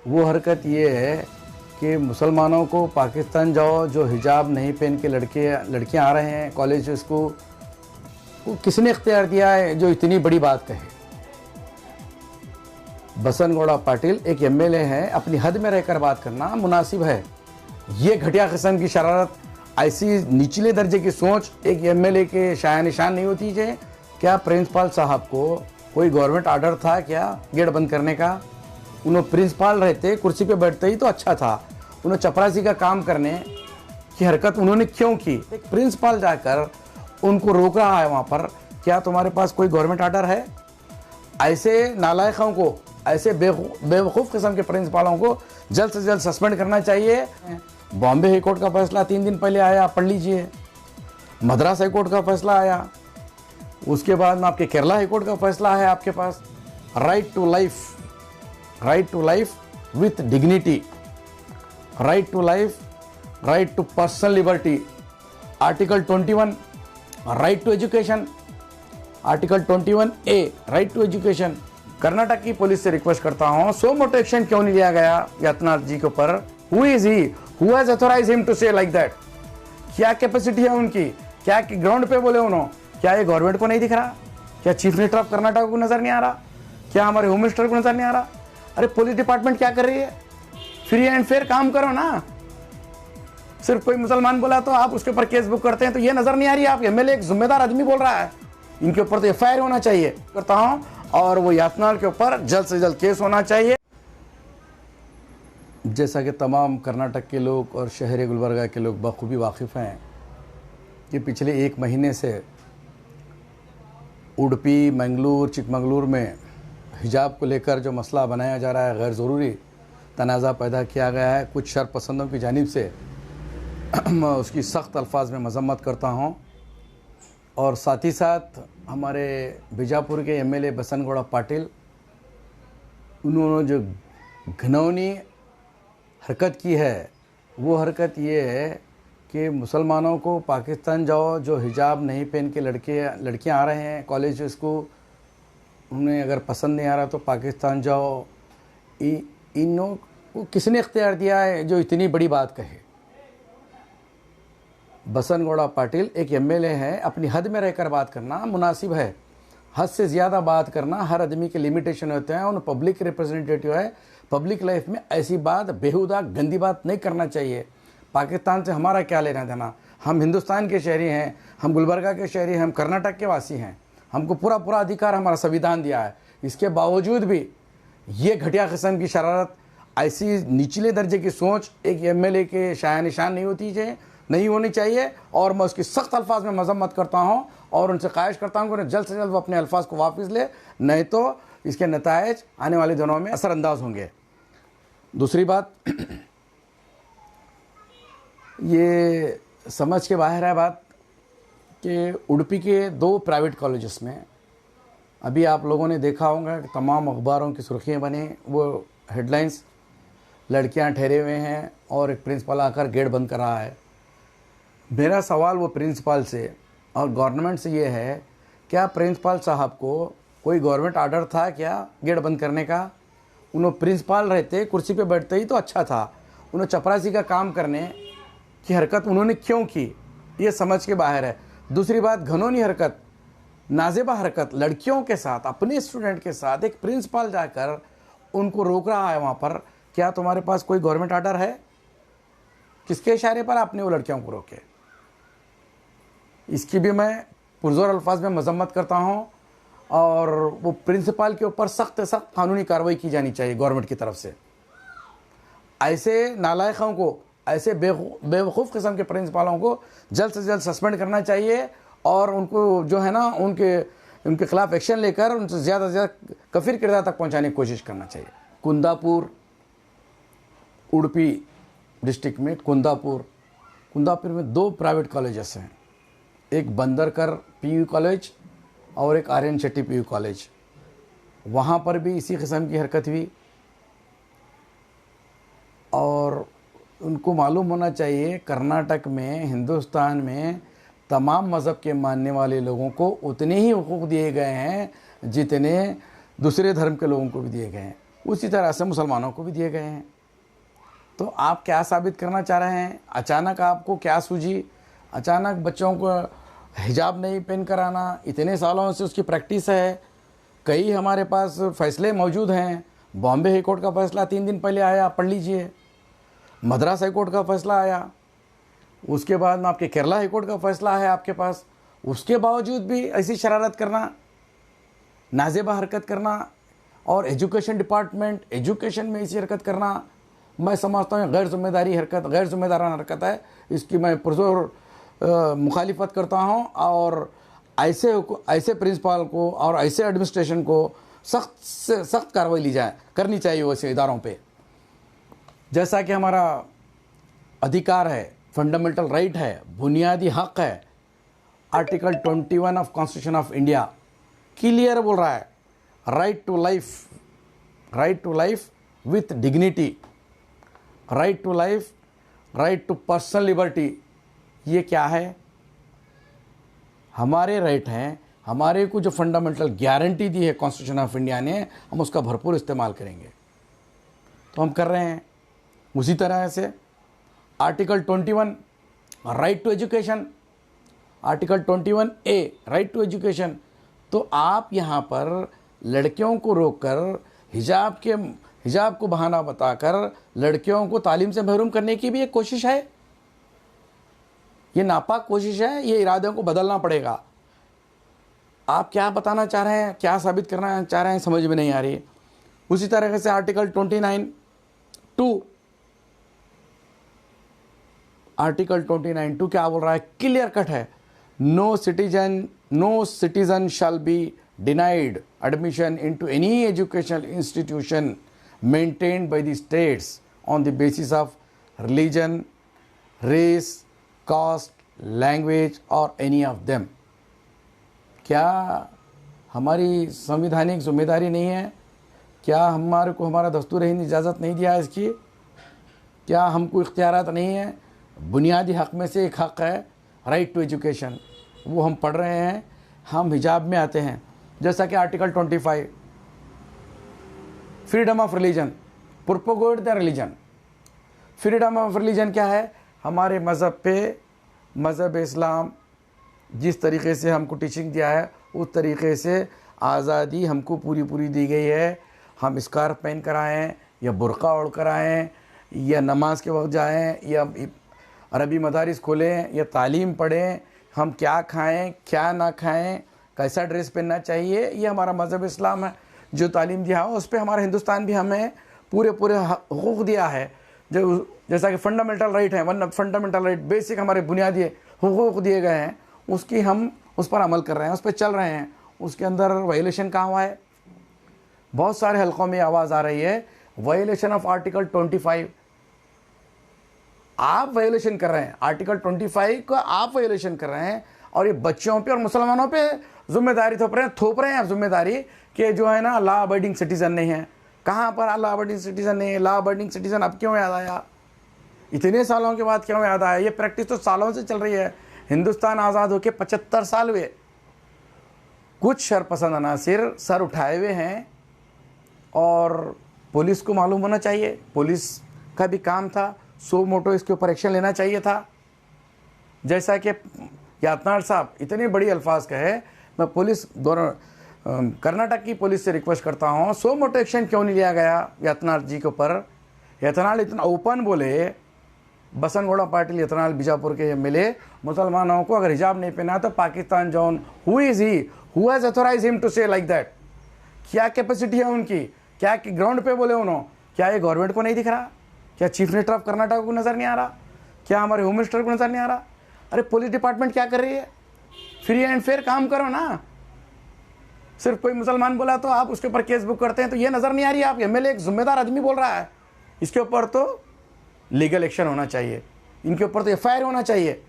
वो हरकत ये है कि मुसलमानों को पाकिस्तान जाओ, जो हिजाब नहीं पहन के लड़कियां आ रहे हैं कॉलेज स्कूल, वो किसने इख्तियार दिया है जो इतनी बड़ी बात कहे। बसंत गौड़ा पाटिल एक एमएलए है, अपनी हद में रहकर बात करना मुनासिब है। ये घटिया किस्म की शरारत, ऐसी निचले दर्जे की सोच एक एमएलए के शाया निशान नहीं होती है। क्या प्रिंसिपल साहब को कोई गवर्नमेंट ऑर्डर था क्या गेट बंद करने का? उन्होंने प्रिंसिपल रहते कुर्सी पे बैठते ही तो अच्छा था। उन्होंने चपरासी का काम करने की हरकत उन्होंने क्यों की? एक प्रिंसिपल जाकर उनको रोक रहा है वहाँ पर, क्या तुम्हारे पास कोई गवर्नमेंट ऑर्डर है? ऐसे नालायकों को, ऐसे बेवकूफ़ किस्म के प्रिंसिपलों को जल्द से जल्द सस्पेंड करना चाहिए। बॉम्बे हाई कोर्ट का फैसला 3 दिन पहले आया, पढ़ लीजिए। मद्रास हाई कोर्ट का फैसला आया, उसके बाद में आपके केरला हाई कोर्ट का फैसला है आपके पास। Right to life with dignity, right to life, right to personal liberty. Article 21 right to education, article 21A right to education. Karnataka की पुलिस से रिक्वेस्ट करता हूं, सो मोटो एक्शन क्यों नहीं लिया गया यातनाथ जी के ऊपर? Who is he, who has authorised him to say like that? क्या कैपेसिटी है उनकी? क्या ग्राउंड पे बोले उन्होंने? क्या ये गवर्नमेंट को नहीं दिख रहा? क्या चीफ मिनिस्टर ऑफ कर्नाटक को नजर नहीं आ रहा? क्या हमारे होम मिनिस्टर को नजर नहीं आ रहा? अरे पुलिस डिपार्टमेंट क्या कर रही है? फ्री एंड फेयर काम करो ना। सिर्फ कोई मुसलमान बोला तो आप उसके ऊपर केस बुक करते हैं, तो ये नजर नहीं आ रही है? आप एमएलए एक जिम्मेदार आदमी बोल रहा है, इनके ऊपर तो एफआईआर होना चाहिए करता हूं, और वो यातनाल के ऊपर जल्द से जल्द केस होना चाहिए। जैसा कि तमाम कर्नाटक के लोग और शहर गुलबर्गा के लोग बखूबी वाकिफ़ हैं कि पिछले 1 महीने से उडुपी, मंगलूर, चिकमंगलूर में हिजाब को लेकर जो मसला बनाया जा रहा है, गैर ज़रूरी तनाज़ा पैदा किया गया है कुछ शरपसंदों की जानिब से। उसकी सख्त अल्फाज में मजम्मत करता हूँ। और साथ ही साथ हमारे बीजापुर के एमएलए बसंत गौड़ा पाटिल, उन्होंने जो घिनौनी हरकत की है, वो हरकत ये है कि मुसलमानों को पाकिस्तान जाओ, जो हिजाब नहीं पहन के लड़कियां आ रहे हैं कॉलेज स्कूल, उन्हें अगर पसंद नहीं आ रहा तो पाकिस्तान जाओ। इनों को किसने इख्तियार दिया है जो इतनी बड़ी बात कहे? बसंत गौड़ा पाटिल एक एमएलए है, अपनी हद में रहकर बात करना मुनासिब है। हद से ज़्यादा बात करना, हर आदमी के लिमिटेशन होते हैं। उन पब्लिक रिप्रेजेंटेटिव है, पब्लिक लाइफ में ऐसी बात, बेहुदा गंदी बात नहीं करना चाहिए। पाकिस्तान से हमारा क्या लेना देना? हम हिंदुस्तान के शहरी हैं, हम गुलबर्गा के शहरी हैं, हम कर्नाटक के वासी हैं। हमको पूरा अधिकार हमारा संविधान दिया है। इसके बावजूद भी ये घटिया किस्म की शरारत, ऐसी निचले दर्जे की सोच एक एमएलए के शाया निशान नहीं होनी चाहिए। और मैं उसकी सख्त अल्फाज में मजम्मत करता हूँ और उनसे ख्वाहिश करता हूँ कि जल्द से जल्द वो अपने अल्फाज को वापस ले, नहीं तो इसके नतायज आने वाले दिनों में असरअंदाज होंगे। दूसरी बात, ये समझ के बाहर है बात कि उडुपी के 2 प्राइवेट कॉलेजेस में अभी आप लोगों ने देखा होगा कि तमाम अखबारों की सुर्खियाँ बनी, वो हेडलाइंस, लड़कियां ठहरे हुए हैं और एक प्रिंसिपल आकर गेट बंद कर रहा है। मेरा सवाल वो प्रिंसिपल से और गवर्नमेंट से ये है, क्या प्रिंसिपल साहब को कोई गवर्नमेंट ऑर्डर था क्या गेट बंद करने का? उन्होंने प्रिंसिपल रहते कुर्सी पे बैठते ही तो अच्छा था। उन्होंने चपरासी का काम करने की हरकत उन्होंने क्यों की? ये समझ के बाहर है। दूसरी बात, घिनौनी हरकत, नाजेबा हरकत लड़कियों के साथ, अपने स्टूडेंट के साथ एक प्रिंसिपल जाकर उनको रोक रहा है वहाँ पर, क्या तुम्हारे पास कोई गवर्नमेंट ऑर्डर है? किसके इशारे पर आपने वो लड़कियों को रोके? इसकी भी मैं पुरजोर अल्फाज में मजम्मत करता हूँ और वो प्रिंसिपल के ऊपर सख्त कानूनी कार्रवाई की जानी चाहिए गवर्नमेंट की तरफ से। ऐसे नालायकों को, ऐसे बेवकूफ़ किस्म के प्रिंसिपलों को जल्द से जल्द सस्पेंड करना चाहिए और उनको जो है ना, उनके खिलाफ एक्शन लेकर उनसे ज़्यादा से ज़्यादा कफिर किरदार तक पहुँचाने की कोशिश करना चाहिए। कुंदापुर, उडुपी डिस्ट्रिक्ट में कुंदापुर में 2 प्राइवेट कॉलेजेस हैं, एक बंदरकर पीयू कॉलेज और एक आर्यन शेट्टी पीयू कॉलेज। वहाँ पर भी इसी किस्म की हरकत हुई और उनको मालूम होना चाहिए कर्नाटक में, हिंदुस्तान में तमाम मज़हब के मानने वाले लोगों को उतने ही हुकूक दिए गए हैं जितने दूसरे धर्म के लोगों को भी दिए गए हैं। उसी तरह से मुसलमानों को भी दिए गए हैं। तो आप क्या साबित करना चाह रहे हैं? अचानक आपको क्या सूझी? अचानक बच्चों को हिजाब नहीं पहन कर आना, इतने सालों से उसकी प्रैक्टिस है। कई हमारे पास फैसले मौजूद हैं। बॉम्बे हाई कोर्ट का फैसला 3 दिन पहले आया, पढ़ लीजिए। मद्रास हाई कोर्ट का फैसला आया, उसके बाद में आपके केरला हाई कोर्ट का फैसला है आपके पास। उसके बावजूद भी ऐसी शरारत करना, नाजेबा हरकत करना, और एजुकेशन डिपार्टमेंट एजुकेशन में ऐसी हरकत करना, मैं समझता हूँ गैर जिम्मेदारी हरकत, गैर जिम्मेदाराना हरकत है। इसकी मैं पुरजोर मुखालिफत करता हूँ और ऐसे प्रिंसिपल को और ऐसे एडमिनिस्ट्रेशन को सख्त से सख्त कार्रवाई करनी चाहिए वैसे इदारों पे। जैसा कि हमारा अधिकार है, फंडामेंटल राइट है, बुनियादी हक है। Article 21 of constitution of India clear बोल रहा है, right to life with dignity, right to life, right to personal liberty. ये क्या है? हमारे राइट हैं, हमारे को जो फंडामेंटल गारंटी दी है कॉन्स्टिट्यूशन ऑफ इंडिया ने, हम उसका भरपूर इस्तेमाल करेंगे। तो हम कर रहे हैं। उसी तरह से article 21 right to education, article 21A right to education. तो आप यहाँ पर लड़कियों को रोककर हिजाब को बहाना बताकर लड़कियों को तालीम से महरूम करने की भी एक कोशिश है। ये नापाक कोशिश है। ये इरादों को बदलना पड़ेगा। आप क्या बताना चाह रहे हैं, क्या साबित करना चाह रहे हैं, समझ में नहीं आ रही है। उसी तरह से आर्टिकल 29(2) आर्टिकल 29(2) क्या बोल रहा है? क्लियर कट है, no citizen shall be denied admission into any educational institution maintained by the states on the basis of religion, race, caste, language और एनी ऑफ देम। क्या हमारी संवैधानिक जिम्मेदारी नहीं है? क्या हमारे को हमारा दस्तूर हिंद इजाज़त नहीं दिया इसकी? क्या हमको इख्तियारात नहीं है? बुनियादी हक़ में से एक हक़ है राइट टू एजुकेशन, वो हम पढ़ रहे हैं। हम हिजाब में आते हैं। जैसा कि article 25 freedom of religion, propagate the religion. Freedom of religion क्या है? हमारे मज़हब पे, मज़हब इस्लाम जिस तरीक़े से हमको टीचिंग दिया है उस तरीक़े से आज़ादी हमको पूरी दी गई है। हम स्कार्फ पहन कर आएँ या बुर्का ओढ़ कर आएँ या नमाज के वक्त जाएँ या अरबी मदारिस खोलें या तालीम पढ़ें, हम क्या खाएं क्या ना खाएं, कैसा ड्रेस पहनना चाहिए, ये हमारा मज़हब इस्लाम है जो तालीम दिया है। उस पर हमारा हिंदुस्तान भी हमें पूरे हुकूक़ दिया है। जो जैसा कि फंडामेंटल राइट है, वन फंडामेंटल राइट, बेसिक हमारे बुनियादी हुकूक़ दिए गए हैं, उसकी हम उस पर अमल कर रहे हैं, उस पर चल रहे हैं। उसके अंदर वायलेशन कहाँ हुआ है? बहुत सारे हलकों में आवाज़ आ रही है वायलेशन ऑफ आर्टिकल 25। आप वायलेशन कर रहे हैं आर्टिकल 25 का, आप वायलेशन कर रहे हैं और ये बच्चों पे और मुसलमानों पे जिम्मेदारी थोप रहे हैं आप जिम्मेदारी कि जो है ना लॉ अबाइडिंग सिटीज़न नहीं है। कहाँ पर लॉ अबाइडिंग सिटीज़न नहीं है? लॉ अबाइडिंग सिटीज़न अब क्यों याद आया? इतने सालों के बाद क्यों याद आया? ये प्रैक्टिस तो सालों से चल रही है। हिंदुस्तान आज़ाद होकर 75 साल हुए। कुछ शरपसंद अनासिर सर उठाए हुए हैं और पुलिस को मालूम होना चाहिए, पुलिस का भी काम था सो मोटो इसके ऊपर एक्शन लेना चाहिए था। जैसा कि यातनाड़ साहब इतनी बड़ी अल्फाज कहे, मैं पुलिस दोनों कर्नाटक की पुलिस से रिक्वेस्ट करता हूँ, सो मोटो एक्शन क्यों नहीं लिया गया यातनाड़ जी के ऊपर? यातनाड़ इतना ओपन बोले, बसनगौड़ा पाटिल यातनाड़ बीजापुर के एमएलए, मुसलमानों को अगर हिजाब नहीं पहना तो पाकिस्तान जोन, who is he, who has authorise him to say like that? क्या कैपेसिटी है उनकी? क्या ग्राउंड पे बोले उन्होंने? क्या ये गवर्नमेंट को नहीं दिख रहा? क्या चीफ मिनिस्टर ऑफ कर्नाटक को नज़र नहीं आ रहा? क्या हमारे होम मिनिस्टर को नज़र नहीं आ रहा? अरे पुलिस डिपार्टमेंट क्या कर रही है? फ्री एंड फेयर काम करो ना। सिर्फ कोई मुसलमान बोला तो आप उसके ऊपर केस बुक करते हैं, तो ये नज़र नहीं आ रही है? आप एमएलए एक जिम्मेदार आदमी बोल रहा है, इसके ऊपर तो लीगल एक्शन होना चाहिए, इनके ऊपर तो एफआईआर होना चाहिए।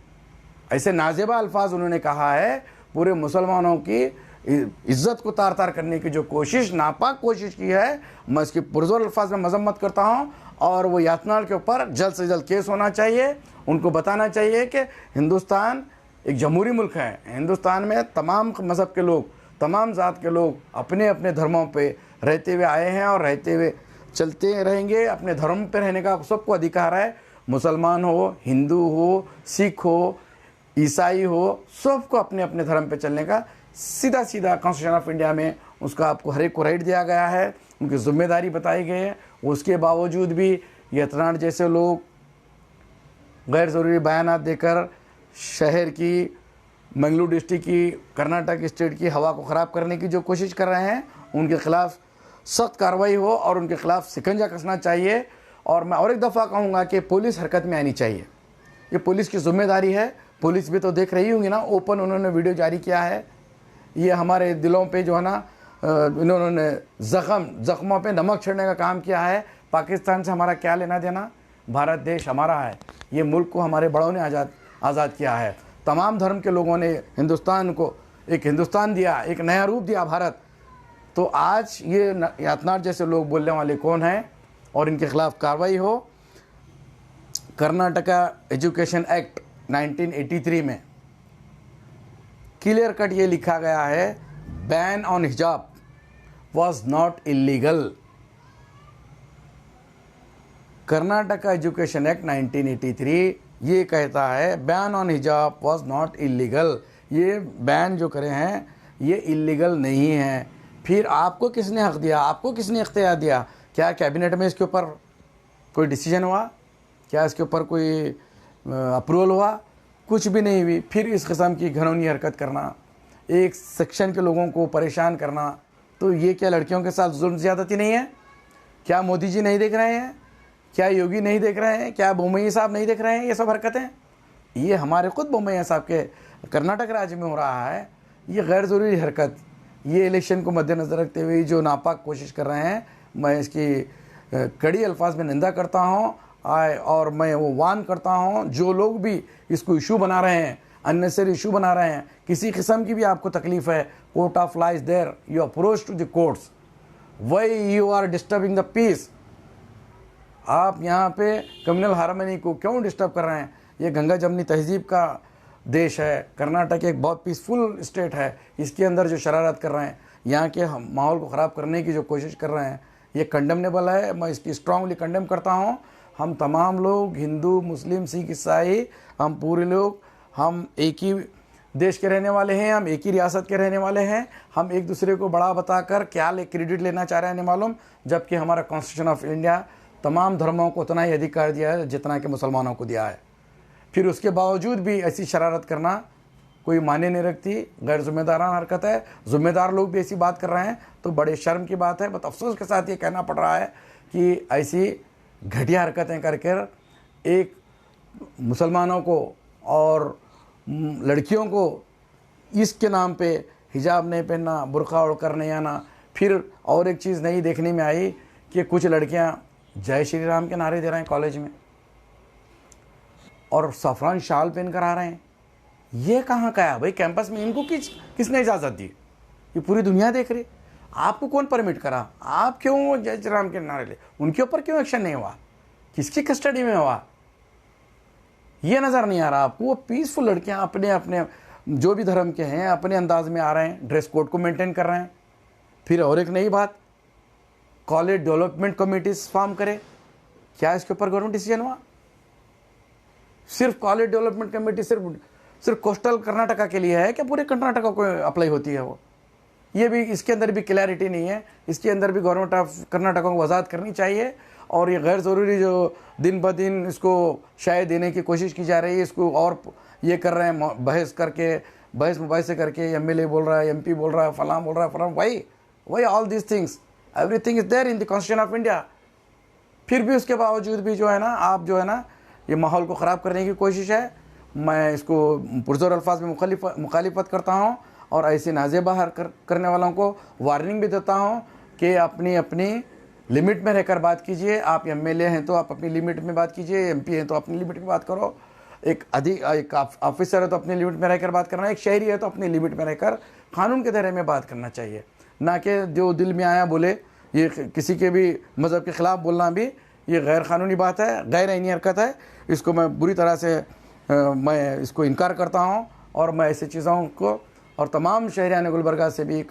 ऐसे नाजेबा अल्फाज उन्होंने कहा है, पूरे मुसलमानों की इज्जत को तार तार करने की जो कोशिश, नापाक कोशिश की है, मैं इसकी पुरजोर अल्फाज में मजम्मत करता हूँ। और वो यातनाड़ के ऊपर जल्द से जल्द केस होना चाहिए। उनको बताना चाहिए कि हिंदुस्तान एक जमहूरी मुल्क है, हिंदुस्तान में तमाम मज़हब के लोग, तमाम ज़ात के लोग अपने अपने धर्मों पे रहते हुए आए हैं और रहते हुए चलते रहेंगे। अपने धर्म पे रहने का सबको अधिकार है, मुसलमान हो, हिंदू हो, सिख हो, ईसाई हो, सबको अपने अपने धर्म पे चलने का सीधा सीधा कॉन्स्टिट्यूशन ऑफ इंडिया में उसका आपको हर एक को राइट दिया गया है, उनकी जिम्मेदारी बताई गई है। उसके बावजूद भी यतनाड़ जैसे लोग गैर ज़रूरी बयानात देकर शहर की, मंगलूर डिस्ट्रिक्ट की, कर्नाटक स्टेट की हवा को ख़राब करने की जो कोशिश कर रहे हैं, उनके खिलाफ़ सख्त कार्रवाई हो और उनके खिलाफ़ शिकंजा कसना चाहिए। और मैं और एक दफ़ा कहूँगा कि पुलिस हरकत में आनी चाहिए। ये पुलिस की जिम्मेदारी है। पुलिस भी तो देख रही होंगी ना, ओपन उन्होंने वीडियो जारी किया है। ये हमारे दिलों पे जो है ना, इन्होंने ज़ख्मों पे नमक छिड़ने का काम किया है। पाकिस्तान से हमारा क्या लेना देना, भारत देश हमारा है। ये मुल्क को हमारे बड़ों ने आज़ाद किया है। तमाम धर्म के लोगों ने हिंदुस्तान को एक हिंदुस्तान दिया, एक नया रूप दिया भारत। तो आज ये यतनाड़ जैसे लोग बोलने वाले कौन हैं और इनके खिलाफ़ कार्रवाई हो। कर्नाटका एजुकेशन एक्ट 1983 में क्लियर कट ये लिखा गया है, बैन ऑन हिजाब was not illegal. Karnataka education act 1983 ये कहता है बैन ऑन हिजाब वॉज नॉट इलीगल। ये बैन जो करे हैं ये इलीगल नहीं है। फिर आपको किसने हक दिया, आपको किसने इख्तियार दिया? क्या कैबिनेट में इसके ऊपर कोई डिसीजन हुआ? क्या इसके ऊपर कोई अप्रूवल हुआ? कुछ भी नहीं हुई। फिर इस किस्म की घिनौनी हरकत करना, एक सेक्शन के लोगों को परेशान करना, तो ये क्या लड़कियों के साथ जुल्म ज़्यादती नहीं है? क्या मोदी जी नहीं देख रहे हैं? क्या योगी नहीं देख रहे हैं? क्या बोमैया साहब नहीं देख रहे हैं? ये सब हरकतें ये हमारे ख़ुद बोमैया साहब के कर्नाटक राज्य में हो रहा है। ये गैर ज़रूरी हरकत, ये इलेक्शन को मद्देनज़र रखते हुए जो नापाक कोशिश कर रहे हैं, मैं इसकी कड़ी अल्फाज में निंदा करता हूँ। और मैं वो वार्न करता हूँ जो लोग भी इसको इशू बना रहे हैं, अननेसेसरी इशू बना रहे हैं, किसी किस्म की भी आपको तकलीफ़ है, court of law is there, you approach to the courts, why you are disturbing the peace. आप यहाँ पे कम्युनल हार्मनी को क्यों डिस्टर्ब कर रहे हैं? ये गंगा जमनी तहजीब का देश है। कर्नाटक एक बहुत पीसफुल स्टेट है। इसके अंदर जो शरारत कर रहे हैं, यहाँ के माहौल को ख़राब करने की जो कोशिश कर रहे हैं, ये कंडेमनेबल है। मैं इसकी स्ट्रांगली कंडेम करता हूँ। हम तमाम लोग, हिंदू, मुस्लिम, सिख, ईसाई, हम पूरे लोग, हम एक ही देश के रहने वाले हैं, हम एक ही रियासत के रहने वाले हैं। हम एक दूसरे को बड़ा बताकर क्या क्रेडिट लेना चाह रहे हैं नहीं मालूम, जबकि हमारा कॉन्स्टिट्यूशन ऑफ इंडिया तमाम धर्मों को उतना ही अधिकार दिया है जितना कि मुसलमानों को दिया है। फिर उसके बावजूद भी ऐसी शरारत करना कोई माने नहीं रखती, गैर जिम्मेदाराना हरकत है। ज़िम्मेदार लोग भी ऐसी बात कर रहे हैं तो बड़े शर्म की बात है। बहुत अफसोस के साथ ये कहना पड़ रहा है कि ऐसी घटिया हरकतें करके एक मुसलमानों को और लड़कियों को इसके नाम पे हिजाब नहीं पहनना, बुर्का ओढ़कर नहीं आना। फिर और एक चीज़ नई देखने में आई कि कुछ लड़कियां जय श्री राम के नारे दे रहे हैं कॉलेज में और सफ़रान शाल पहनकर आ रहे हैं। ये कहाँ का है भाई? कैंपस में इनको किसने इजाज़त दी? ये पूरी दुनिया देख रही। आपको कौन परमिट करा? आप क्यों जय श्री राम के नारे ले? उनके ऊपर क्यों एक्शन नहीं हुआ? किसकी कस्टडी में हुआ? ये नज़र नहीं आ रहा आपको? वो पीसफुल लड़कियां अपने अपने जो भी धर्म के हैं अपने अंदाज में आ रहे हैं, ड्रेस कोड को मेंटेन कर रहे हैं। फिर और एक नई बात, कॉलेज डेवलपमेंट कमेटीज फॉर्म करे। क्या इसके ऊपर गवर्नमेंट डिसीजन हुआ? सिर्फ कॉलेज डेवलपमेंट कमेटी सिर्फ कोस्टल कर्नाटका के लिए है क्या? पूरे कर्नाटका को अप्लाई होती है वो? ये भी, इसके अंदर भी क्लैरिटी नहीं है। इसके अंदर भी गवर्नमेंट ऑफ कर्नाटका को वजाहत करनी चाहिए। और ये गैर ज़रूरी जो दिन ब दिन इसको शायद देने की कोशिश की जा रही है, इसको और ये कर रहे हैं, बहस मुबाहिसे करके एमएलए बोल रहा है, एमपी बोल रहा है, फलां बोल रहा है, फलां। Why all this things? Everything is there in the constitution of India. फिर भी उसके बावजूद भी जो है ना, आप जो है ना, ये माहौल को ख़राब करने की कोशिश है। मैं इसको पुरजोर अल्फाज में मुखालिफत करता हूँ और ऐसे नाज़ेबा करने वालों को वार्निंग भी देता हूँ कि अपनी अपनी लिमिट में रहकर बात कीजिए। आप एमएलए हैं तो आप अपनी लिमिट में बात कीजिए, एमपी हैं तो अपनी लिमिट में बात करो, एक ऑफिसर है तो अपनी लिमिट में रहकर बात करना, एक शहरी है तो अपनी लिमिट में रहकर कानून के दायरे में बात करना चाहिए। ना कि जो दिल में आया बोले। ये किसी के भी मज़हब के ख़िलाफ़ बोलना भी ये गैर कानूनी बात है, गैर आईनी हरकत है। इसको मैं बुरी तरह से मैं इसको इनकार करता हूँ और मैं ऐसी चीज़ों को और तमाम शहरियान गुलबर्गा से भी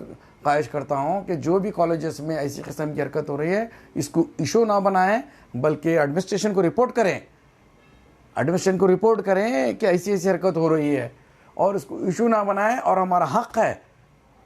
ख्वाहिश करता हूँ कि जो भी कॉलेजेस में ऐसी किस्म की हरकत हो रही है इसको इशू ना बनाएं, बल्कि एडमिनिस्ट्रेशन को रिपोर्ट करें। एडमिनिस्ट्रेशन को रिपोर्ट करें कि ऐसी ऐसी हरकत हो रही है और उसको इशू ना बनाएं। और हमारा हक़ है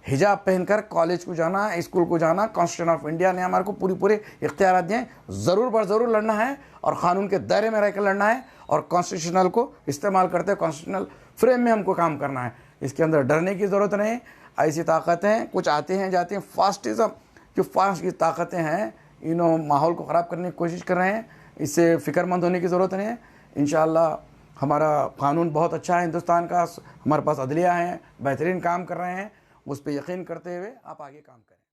हिजाब पहनकर कॉलेज को जाना, स्कूल को जाना। कॉन्स्टिट्यूशन ऑफ इंडिया ने हमारे को पूरे इख्तियार दिए हैं। ज़रूर बर ज़रूर लड़ना है और क़ानून के दायरे में रहकर लड़ना है और कॉन्स्टिट्यूशनल को इस्तेमाल करते हुए कॉन्स्टिट्यूशनल फ्रेम में हमको काम करना है। इसके अंदर डरने की ज़रूरत नहीं। ऐसी ताकतें कुछ आते हैं जाते हैं, फास्टिज़म जो फास्ट की ताकतें हैं माहौल को ख़राब करने की कोशिश कर रहे हैं। इससे फ़िक्रमंद होने की ज़रूरत नहीं है। इंशाअल्लाह हमारा कानून बहुत अच्छा है हिंदुस्तान का, हमारे पास अदलिया हैं, बेहतरीन काम कर रहे हैं। उस पर यकीन करते हुए आप आगे काम करें।